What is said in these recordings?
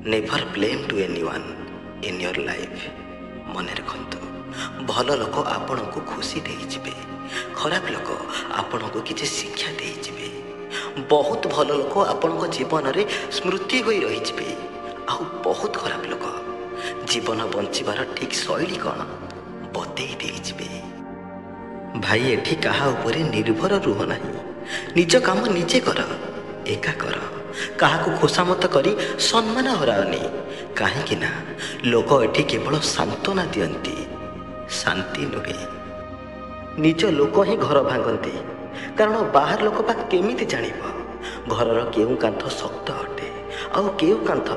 Never blame to anyone in your life. ମନେ ରଖନ୍ତୁ, ଭଲ ଲୋକ ଆପଣଙ୍କୁ ଖୁସି ଦେଇଯିବେ, ଖରାପ ଲୋକ ଆପଣଙ୍କୁ କିଛି ଶିକ୍ଷା ଦେଇଯିବେ। ବହୁତ ଭଲ ଲୋକ ଆପଣଙ୍କ ଜୀବନରେ ସ୍ମୃତି ହୋଇ ରହିଯିବେ, ଆଉ ବହୁତ ଖରାପ ଲୋକ ଜୀବନ ବଞ୍ଚିବାର ଠିକ୍ ଶୈଳୀ କ'ଣ ବତେଇ ଦେଇଯିବେ। ଭାଇ, ଏଠି କାହା ଉପରେ ନିର୍ଭର ରୁହ ନାହିଁ। ନିଜ କାମ ନିଜେ କର, ଏକା କର। କାହାକୁ ଖୋସାମତ କରି ସମ୍ମାନ ହରାଅନି, କାହିଁକି ନା ଲୋକ ଏଠି କେବଳ ସାନ୍ତ୍ୱନା ଦିଅନ୍ତି, ଶାନ୍ତି ନୁହେଁ। ନିଜ ଲୋକ ହିଁ ଘର ଭାଙ୍ଗନ୍ତି, କାରଣ ବାହାର ଲୋକ ବା କେମିତି ଜାଣିବ ଘରର କେଉଁ କାନ୍ଥ ଶକ୍ତ ଅଟେ ଆଉ କେଉଁ କାନ୍ଥ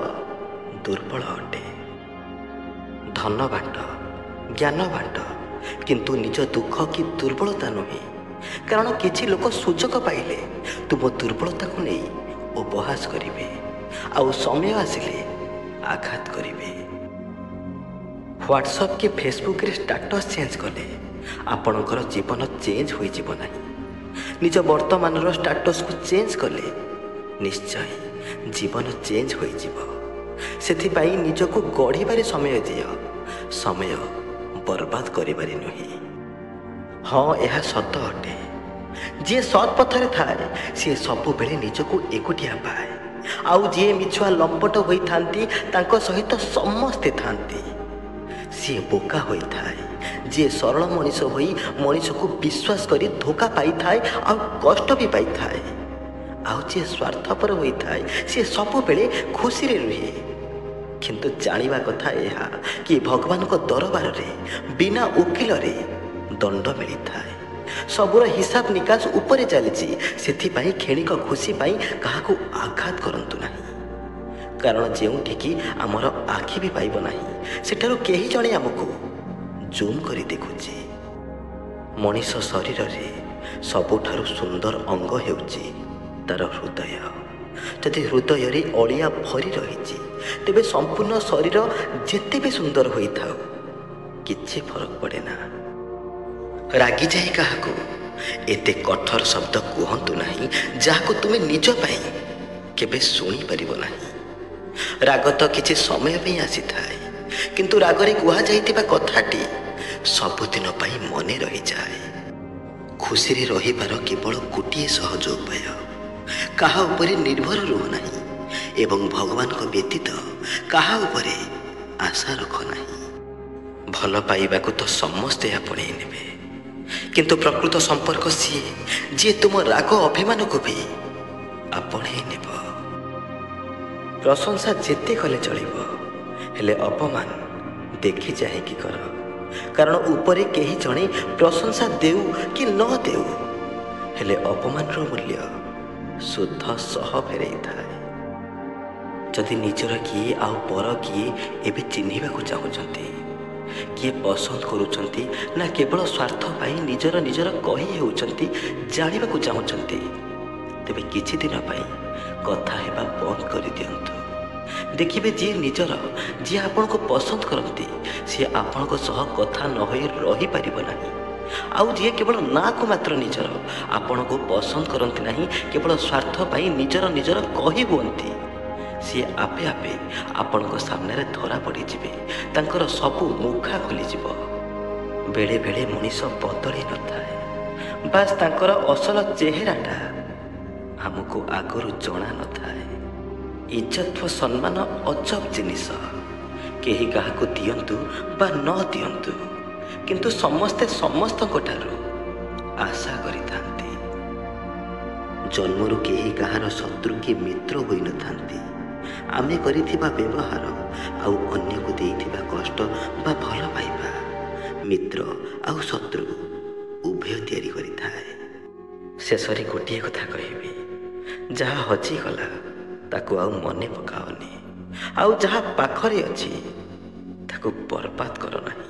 ଦୁର୍ବଳ ଅଟେ। ଧନ ବାଣ୍ଟ, ଜ୍ଞାନ ବାଣ୍ଟ, କିନ୍ତୁ ନିଜ ଦୁଃଖ କି ଦୁର୍ବଳତା ନୁହେଁ। କାରଣ କିଛି ଲୋକ ସୁଯୋଗ ପାଇଲେ ତୁମ ଦୁର୍ବଳତାକୁ ନେଇ ଉପହାସ କରିବେ, ଆଉ ସମୟ ଆସିଲେ ଆଘାତ କରିବେ। ହ୍ୱାଟ୍ସଆପ୍ କି ଫେସବୁକ୍ରେ ଷ୍ଟାଟସ୍ ଚେଞ୍ଜ କଲେ ଆପଣଙ୍କର ଜୀବନ ଚେଞ୍ଜ ହୋଇଯିବ ନାହିଁ। ନିଜ ବର୍ତ୍ତମାନର ଷ୍ଟାଟସ୍କୁ ଚେଞ୍ଜ କଲେ ନିଶ୍ଚୟ ଜୀବନ ଚେଞ୍ଜ ହୋଇଯିବ। ସେଥିପାଇଁ ନିଜକୁ ଗଢ଼ିବାରେ ସମୟ ଦିଅ, ସମୟ ବର୍ବାଦ କରିବାରେ ନୁହେଁ। ହଁ, ଏହା ସତ ଅଟେ, ଯିଏ ସତ୍ ପଥରେ ଥାଏ ସିଏ ସବୁବେଳେ ନିଜକୁ ଏକୁଟିଆ ପାଏ, ଆଉ ଯିଏ ମିଛୁଆ ଲମ୍ପଟ ହୋଇଥାନ୍ତି ତାଙ୍କ ସହିତ ସମସ୍ତେ ଥାନ୍ତି। ସିଏ ବୋକା ହୋଇଥାଏ ଯିଏ ସରଳ ମଣିଷ ହୋଇ ମଣିଷକୁ ବିଶ୍ୱାସ କରି ଧୋକା ପାଇଥାଏ ଆଉ କଷ୍ଟ ବି ପାଇଥାଏ। ଆଉ ଯିଏ ସ୍ୱାର୍ଥପର ହୋଇଥାଏ ସିଏ ସବୁବେଳେ ଖୁସିରେ ରୁହେ। କିନ୍ତୁ ଜାଣିବା କଥା ଏହା କି ଭଗବାନଙ୍କ ଦରବାରରେ ବିନା ଓକିଲରେ ଦଣ୍ଡ ମିଳିଥାଏ। ସବୁର ହିସାବ ନିକାଶ ଉପରେ ଚାଲିଛି। ସେଥିପାଇଁ କ୍ଷଣିକ ଖୁସି ପାଇଁ କାହାକୁ ଆଘାତ କରନ୍ତୁ ନାହିଁ, କାରଣ ଯେଉଁଠିକି ଆମର ଆଖି ବି ପାଇବ ନାହିଁ ସେଠାରୁ କେହି ଜଣେ ଆମକୁ ଜୁମ୍ କରି ଦେଖୁଛି। ମଣିଷ ଶରୀରରେ ସବୁଠାରୁ ସୁନ୍ଦର ଅଙ୍ଗ ହେଉଛି ତାର ହୃଦୟ। ଯଦି ହୃଦୟରେ ଅଳିଆ ଭରି ରହିଛି ତେବେ ସମ୍ପୂର୍ଣ୍ଣ ଶରୀର ଯେତେ ବି ସୁନ୍ଦର ହୋଇଥାଉ କିଛି ଫରକ ପଡ଼େ ନା। ରାଗିଯାଇ କାହାକୁ ଏତେ କଠୋର ଶବ୍ଦ କୁହନ୍ତୁ ନାହିଁ ଯାହାକୁ ତୁମେ ନିଜ ପାଇଁ କେବେ ଶୁଣିପାରିବ ନାହିଁ। ରାଗ ତ କିଛି ସମୟ ପାଇଁ ଆସିଥାଏ, କିନ୍ତୁ ରାଗରେ କୁହାଯାଇଥିବା କଥାଟି ସବୁଦିନ ପାଇଁ ମନେ ରହିଯାଏ। ଖୁସିରେ ରହିବାର କେବଳ ଗୋଟିଏ ସହଜ ଉପାୟ, କାହା ଉପରେ ନିର୍ଭର ରୁହ ନାହିଁ ଏବଂ ଭଗବାନଙ୍କ ବ୍ୟତୀତ କାହା ଉପରେ ଆଶା ରଖ ନାହିଁ। ଭଲ ପାଇବାକୁ ତ ସମସ୍ତେ ଆପଣେଇ ନେବେ, କିନ୍ତୁ ପ୍ରକୃତ ସମ୍ପର୍କ ସିଏ ଯିଏ ତୁମ ରାଗ ଅଭିମାନକୁ ବି ଆପଣେଇ ନେବ। ପ୍ରଶଂସା ଯେତେ କଲେ ଚଳିବ, ହେଲେ ଅପମାନ ଦେଖି ଚାହିଁକି କର, କାରଣ ଉପରେ କେହି ଜଣେ ପ୍ରଶଂସା ଦେଉ କି ନ ଦେଉ, ହେଲେ ଅପମାନର ମୂଲ୍ୟ ଶୁଦ୍ଧ ସହ ଫେରେଇଥାଏ। ଯଦି ନିଜର କିଏ ଆଉ ପର କିଏ ଏବେ ଚିହ୍ନିବାକୁ ଚାହୁଁଛନ୍ତି, କିଏ ପସନ୍ଦ କରୁଛନ୍ତି ନା କେବଳ ସ୍ୱାର୍ଥ ପାଇଁ ନିଜର କହି ହେଉଛନ୍ତି ଜାଣିବାକୁ ଚାହୁଁଛନ୍ତି, ତେବେ କିଛି ଦିନ ପାଇଁ କଥା ହେବା ବନ୍ଦ କରିଦିଅନ୍ତୁ। ଦେଖିବେ ଯିଏ ନିଜର, ଯିଏ ଆପଣଙ୍କୁ ପସନ୍ଦ କରନ୍ତି ସିଏ ଆପଣଙ୍କ ସହ କଥା ନ ହୋଇ ରହିପାରିବ ନାହିଁ। ଆଉ ଯିଏ କେବଳ ନାକୁ ମାତ୍ର ନିଜର, ଆପଣଙ୍କୁ ପସନ୍ଦ କରନ୍ତି ନାହିଁ, କେବଳ ସ୍ୱାର୍ଥ ପାଇଁ ନିଜର କହି ହୁଅନ୍ତି, ସିଏ ଆପେ ଆପେ ଆପଣଙ୍କ ସାମ୍ନାରେ ଧରା ପଡ଼ିଯିବେ। ତାଙ୍କର ସବୁ ମୁଖା ଖୋଲିଯିବ। ବେଳେ ବେଳେ ମଣିଷ ବଦଳି ନଥାଏ, ବାସ୍ ତାଙ୍କର ଅସଲ ଚେହେରାଟା ଆମକୁ ଆଗରୁ ଜଣା ନଥାଏ। ଇଜ୍ଜତ ଓ ସମ୍ମାନ ଅଜବ ଜିନିଷ। କେହି କାହାକୁ ଦିଅନ୍ତୁ ବା ନ ଦିଅନ୍ତୁ, କିନ୍ତୁ ସମସ୍ତେ ସମସ୍ତଙ୍କ ଠାରୁ ଆଶା କରିଥାନ୍ତି। ଜନ୍ମରୁ କେହି କାହାର ଶତ୍ରୁ କି ମିତ୍ର ହୋଇନଥାନ୍ତି। ଆମେ କରିଥିବା ବ୍ୟବହାର ଆଉ ଅନ୍ୟକୁ ଦେଇଥିବା କଷ୍ଟ ବା ଭଲ ପାଇବା ମିତ୍ର ଆଉ ଶତ୍ରୁ ଉଭୟ ତିଆରି କରିଥାଏ। ଶେଷରେ ଗୋଟିଏ କଥା କହିବି, ଯାହା ହଜିଗଲା ତାକୁ ଆଉ ମନେ ପକାଅନି, ଆଉ ଯାହା ପାଖରେ ଅଛି ତାକୁ ବର୍ବାଦ କର ନାହିଁ।